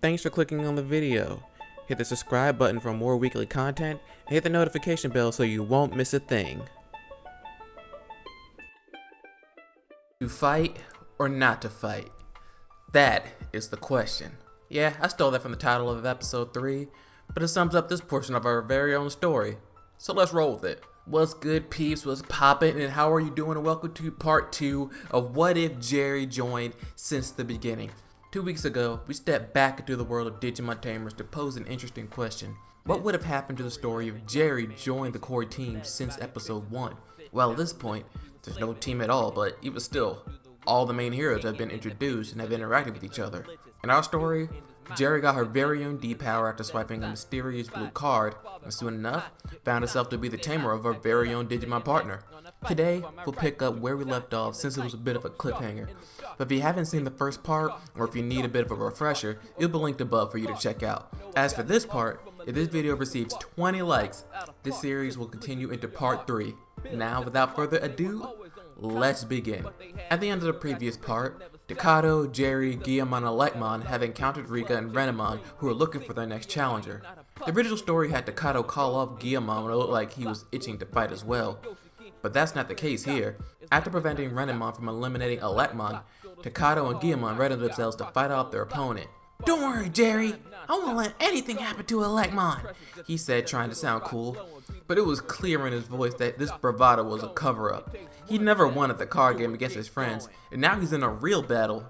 Thanks for clicking on the video. Hit the subscribe button for more weekly content and hit the notification bell so you won't miss a thing. To fight or not to fight? That is the question. Yeah, I stole that from the title of episode 3, but it sums up this portion of our very own story. So let's roll with it. What's good, peeps? What's poppin'? And how are you doing? And welcome to part 2 of What If Jeri Joined Since the Beginning. 2 weeks ago, we stepped back into the world of Digimon Tamers to pose an interesting question. What would have happened to the story if Jeri joined the core team since episode 1? Well, at this point, there's no team at all, but even still, all the main heroes have been introduced and have interacted with each other. In our story, Jeri got her very own D-power after swiping a mysterious blue card, and soon enough, found herself to be the tamer of her very own Digimon partner. Today, we'll pick up where we left off since it was a bit of a cliffhanger. But if you haven't seen the first part, or if you need a bit of a refresher, it'll be linked above for you to check out. As for this part, if this video receives 20 likes, this series will continue into part 3. Now, without further ado, let's begin. At the end of the previous part, Takato, Jeri, Gargomon, and Renamon have encountered Rika and Renamon, who are looking for their next challenger. The original story had Takato call off Gargomon when it looked like he was itching to fight as well. But that's not the case here. After preventing Renamon from eliminating Renamon, Takato and Gargomon readied themselves to fight off their opponent. "Don't worry, Jeri. I won't let anything happen to Renamon," he said, trying to sound cool. But it was clear in his voice that this bravado was a cover-up. He never won at the card game against his friends, and now he's in a real battle.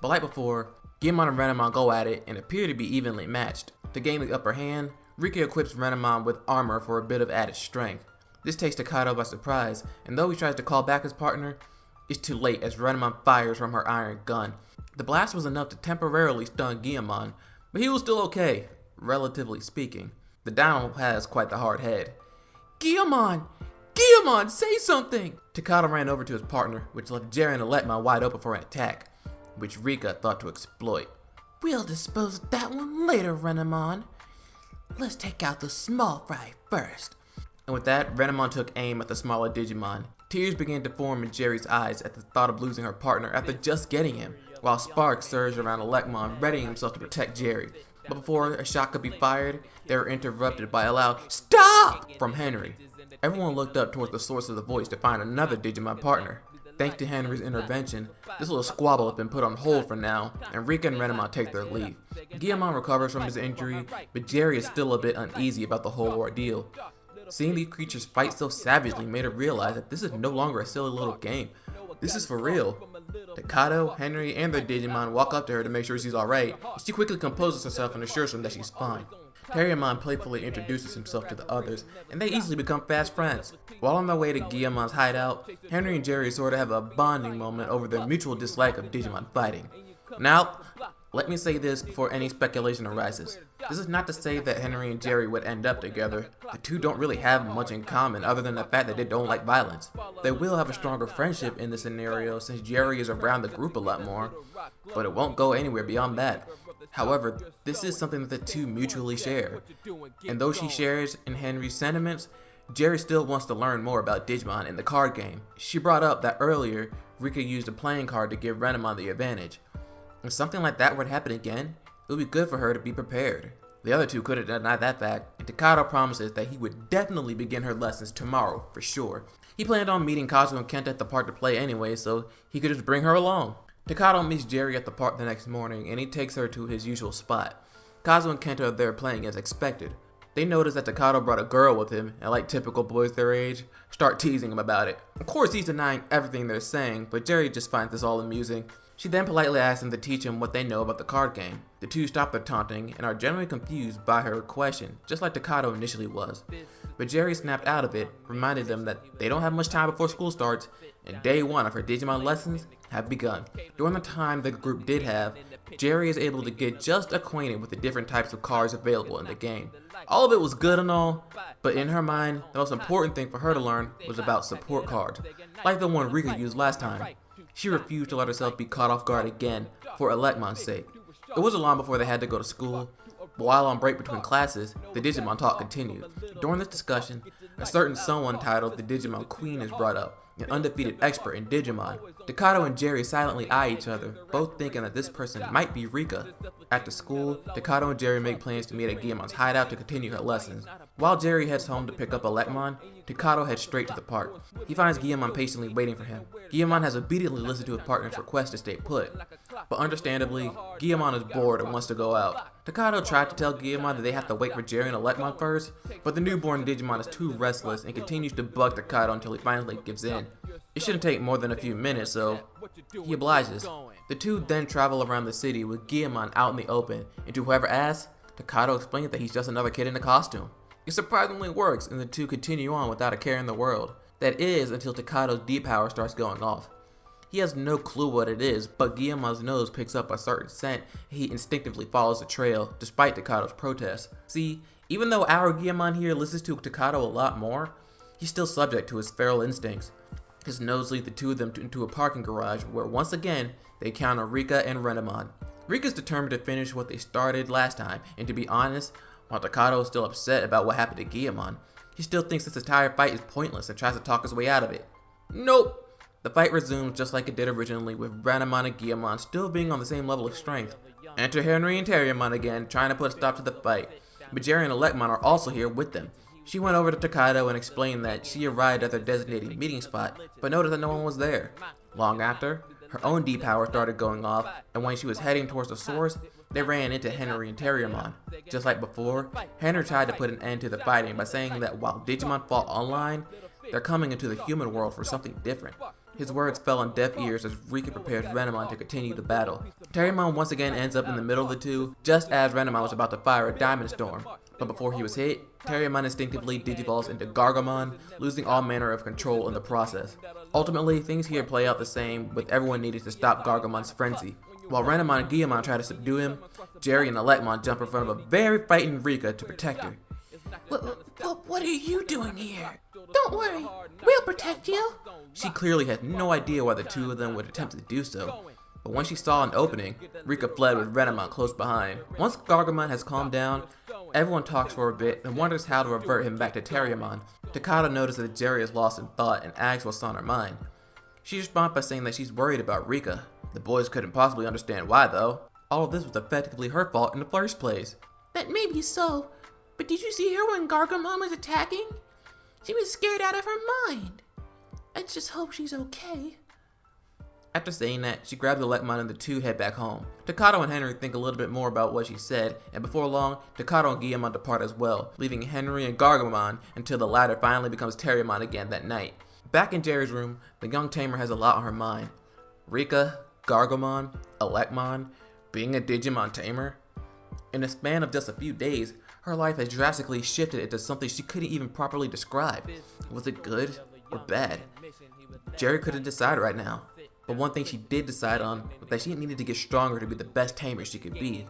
But like before, Gargomon and Renamon go at it and appear to be evenly matched. To gain the upper hand, Rika equips Renamon with armor for a bit of added strength. This takes Takato by surprise, and though he tries to call back his partner, it's too late as Renamon fires from her iron gun. The blast was enough to temporarily stun Gargomon, but he was still okay, relatively speaking. The Dino has quite the hard head. "Gargomon! Gargomon, say something!" Takato ran over to his partner, which left Jeri and Renamon wide open for an attack, which Rika thought to exploit. "We'll dispose of that one later, Renamon. Let's take out the small fry first." And with that, Renamon took aim at the smaller Digimon. Tears began to form in Jeri's eyes at the thought of losing her partner after just getting him, while sparks surged around Renamon, readying himself to protect Jeri. But before a shot could be fired, they were interrupted by a loud "Stop!" from Henry. Everyone looked up towards the source of the voice to find another Digimon partner. Thanks to Henry's intervention, this little squabble has been put on hold for now, and Rika and Renamon take their leave. Gargomon recovers from his injury, but Jeri is still a bit uneasy about the whole ordeal. Seeing these creatures fight so savagely made her realize that this is no longer a silly little game. This is for real. Takato, Henry, and their Digimon walk up to her to make sure she's alright. She quickly composes herself and assures them that she's fine. Renamon playfully introduces himself to the others, and they easily become fast friends. While on their way to Gargomon's hideout, Henry and Jeri sort of have a bonding moment over their mutual dislike of Digimon fighting. Now, let me say this before any speculation arises. This is not to say that Henry and Jeri would end up together. The two don't really have much in common other than the fact that they don't like violence. They will have a stronger friendship in this scenario since Jeri is around the group a lot more, but it won't go anywhere beyond that. However, this is something that the two mutually share. And though she shares in Henry's sentiments, Jeri still wants to learn more about Digimon in the card game. She brought up that earlier, Rika used a playing card to give Renamon the advantage. If something like that were to happen again, it would be good for her to be prepared. The other two couldn't deny that fact, and Takato promises that he would definitely begin her lessons tomorrow, for sure. He planned on meeting Kazuo and Kenta at the park to play anyway, so he could just bring her along. Takato meets Jeri at the park the next morning, and he takes her to his usual spot. Kazuo and Kenta are there playing as expected. They notice that Takato brought a girl with him, and like typical boys their age, start teasing him about it. Of course, he's denying everything they're saying, but Jeri just finds this all amusing. She then politely asks him to teach him what they know about the card game. The two stop their taunting and are generally confused by her question, just like Takato initially was. But Jeri snapped out of it, reminded them that they don't have much time before school starts, and day 1 of her Digimon lessons have begun. During the time the group did have, Jeri is able to get just acquainted with the different types of cards available in the game. All of it was good and all, but in her mind, the most important thing for her to learn was about support cards, like the one Rika used last time. She refused to let herself be caught off guard again for Renmon's sake. It wasn't long before they had to go to school, but while on break between classes, the Digimon talk continued. During this discussion, a certain someone titled the Digimon Queen is brought up, an undefeated expert in Digimon. Takato and Jeri silently eye each other, both thinking that this person might be Rika. After school, Takato and Jeri make plans to meet at Guillemon's hideout to continue her lessons. While Jeri heads home to pick up Renamon, Takato heads straight to the park. He finds Guillemon patiently waiting for him. Guillemon has obediently listened to his partner's request to stay put, but understandably, Guillemon is bored and wants to go out. Takato tried to tell Guillemon that they have to wait for Jeri and Renamon first, but the newborn Digimon is too restless and continues to bug Takato until he finally gives in. It shouldn't take more than a few minutes, so he obliges. The two then travel around the city with Guillemon out in the open, and to whoever asks, Takato explains that he's just another kid in a costume. It surprisingly works, and the two continue on without a care in the world. That is, until Takato's D-power starts going off. He has no clue what it is, but Guillemon's nose picks up a certain scent, and he instinctively follows the trail, despite Takato's protests. See, even though our Guillemon here listens to Takato a lot more, he's still subject to his feral instincts. His nose leads the two of them into a parking garage, where once again, they encounter Rika and Renamon. Rika's determined to finish what they started last time, and to be honest, while Takato is still upset about what happened to Guillemon, he still thinks this entire fight is pointless and tries to talk his way out of it. Nope! The fight resumes just like it did originally, with Renamon and Guillemon still being on the same level of strength. Enter Henry and Terriermon again, trying to put a stop to the fight, but Jeri and Renamon are also here with them. She went over to Takato and explained that she arrived at their designated meeting spot, but noticed that no one was there. Long after, her own D-power started going off, and when she was heading towards the source, they ran into Henry and Terriermon. Just like before, Henry tried to put an end to the fighting by saying that while Digimon fought online, they're coming into the human world for something different. His words fell on deaf ears as Rika prepares Renamon to continue the battle. Terriermon once again ends up in the middle of the two, just as Renamon was about to fire a Diamond Storm. But before he was hit, Terriermon instinctively digivolves into Gargomon, losing all manner of control in the process. Ultimately, things here play out the same, with everyone needing to stop Gargomon's frenzy. While Renamon and Guillemon try to subdue him, Jeri and Renamon jump in front of a very frightened Rika to protect her. What are you doing here? Don't worry, we'll protect you. She clearly had no idea why the two of them would attempt to do so, but when she saw an opening, Rika fled with Renamon close behind. Once Gargomon has calmed down, everyone talks for a bit and wonders how to revert him back to Terriermon. Takato notices that Jeri is lost in thought and asks what's on her mind. She responds by saying that she's worried about Rika. The boys couldn't possibly understand why though. All of this was effectively her fault in the first place. That may be so, but did you see her when Gargomon was attacking? She was scared out of her mind. I just hope she's okay. After saying that, she grabs the Renamon and the two head back home. Takato and Henry think a little bit more about what she said, and before long, Takato and Guillemon depart as well, leaving Henry and Gargomon until the latter finally becomes Terriermon again that night. Back in Jeri's room, the young tamer has a lot on her mind. Rika, Gargomon, Renamon, being a Digimon tamer. In a span of just a few days, her life has drastically shifted into something she couldn't even properly describe. Was it good or bad? Jeri couldn't decide right now. But one thing she did decide on was that she needed to get stronger to be the best tamer she could be.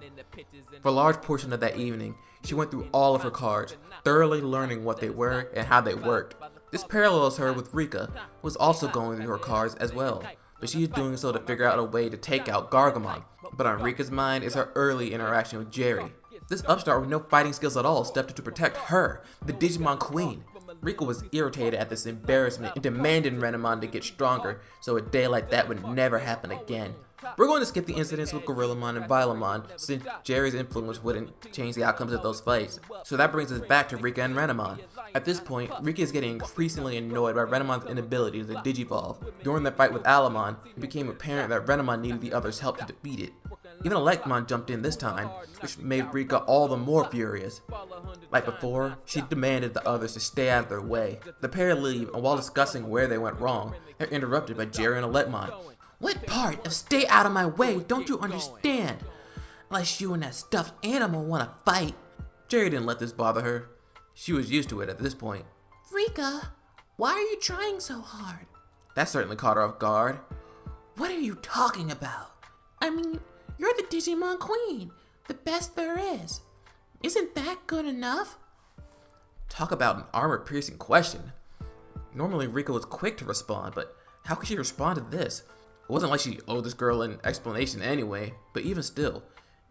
For a large portion of that evening, she went through all of her cards, thoroughly learning what they were and how they worked. This parallels her with Rika, who is also going through her cards as well, but she is doing so to figure out a way to take out Gargomon. But on Rika's mind is her early interaction with Jeri. This upstart with no fighting skills at all stepped in to protect her, the Digimon Queen. Rika was irritated at this embarrassment and demanded Renamon to get stronger, so a day like that would never happen again. We're going to skip the incidents with Gorillamon and Vilemon, since Jeri's influence wouldn't change the outcomes of those fights. So that brings us back to Rika and Renamon. At this point, Rika is getting increasingly annoyed by Renamon's inability to digivolve. During the fight with Renamon, it became apparent that Renamon needed the others' help to defeat it. Even Renamon jumped in this time, which made Rika all the more furious. Like before, she demanded the others to stay out of their way. The pair leave, and while discussing where they went wrong, they're interrupted by Jeri and Renamon. What part of stay out of my way don't you understand? Unless you and that stuffed animal want to fight. Jeri didn't let this bother her. She was used to it at this point. Rika, why are you trying so hard? That certainly caught her off guard. What are you talking about? I mean, you're the Digimon Queen, the best there is. Isn't that good enough? Talk about an armor-piercing question. Normally Rika was quick to respond, but how could she respond to this? It wasn't like she owed this girl an explanation anyway, but even still,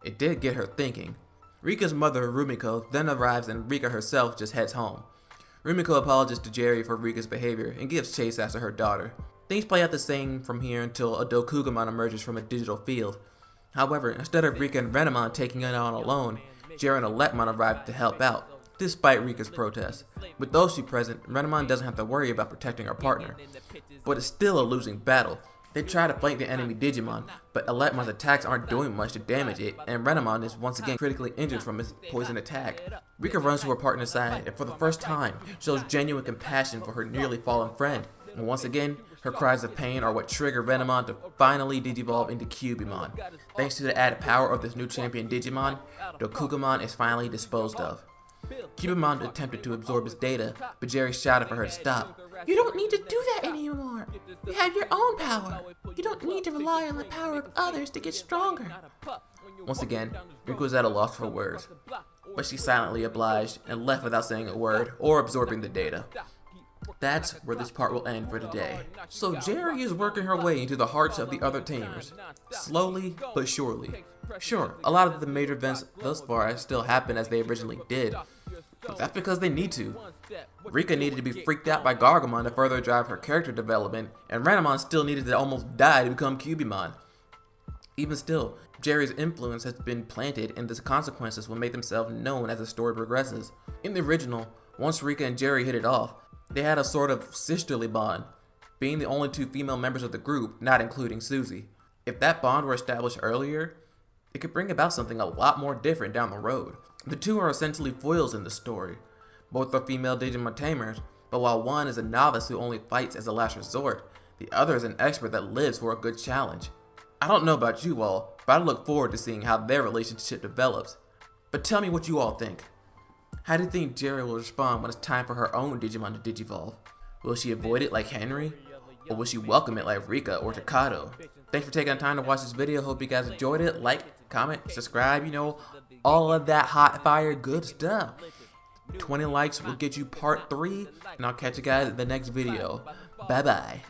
it did get her thinking. Rika's mother, Rumiko, then arrives and Rika herself just heads home. Rumiko apologizes to Jeri for Rika's behavior and gives chase after her daughter. Things play out the same from here until a Dokugumon emerges from a digital field. However, instead of Rika and Renamon taking it on alone, Jeri and Aletmon arrive to help out, despite Rika's protest. With those two present, Renamon doesn't have to worry about protecting her partner. But it's still a losing battle. They try to flank the enemy Digimon, but Aletmon's attacks aren't doing much to damage it, and Renamon is once again critically injured from his poison attack. Rika runs to her partner's side, and for the first time, shows genuine compassion for her nearly fallen friend. And once again, her cries of pain are what trigger Renamon to finally digivolve into Cubimon. Thanks to the added power of this new champion Digimon, Dokugumon is finally disposed of. Cubimon attempted to absorb his data, but Jeri shouted for her to stop. You don't need to do that anymore. You have your own power. You don't need to rely on the power of others to get stronger. Once again, Rika was at a loss for words, but she silently obliged and left without saying a word or absorbing the data. That's where this part will end for today. So Jeri is working her way into the hearts of the other Tamers, slowly but surely. Sure, a lot of the major events thus far still happen as they originally did, but that's because they need to. Rika needed to be freaked out by Gargomon to further drive her character development, and Renamon still needed to almost die to become Cubimon. Even still, Jeri's influence has been planted, and the consequences will make themselves known as the story progresses. In the original, once Rika and Jeri hit it off, they had a sort of sisterly bond, being the only two female members of the group, not including Susie. If that bond were established earlier, it could bring about something a lot more different down the road. The two are essentially foils in the story. Both are female Digimon Tamers, but while one is a novice who only fights as a last resort, the other is an expert that lives for a good challenge. I don't know about you all, but I look forward to seeing how their relationship develops. But tell me what you all think. How do you think Jeri will respond when it's time for her own Digimon to digivolve? Will she avoid it like Henry? Or will she welcome it like Rika or Takato? Thanks for taking the time to watch this video. Hope you guys enjoyed it. Like, comment, subscribe, all of that hot fire good stuff. 20 likes will get you part 3, and I'll catch you guys in the next video. Bye bye.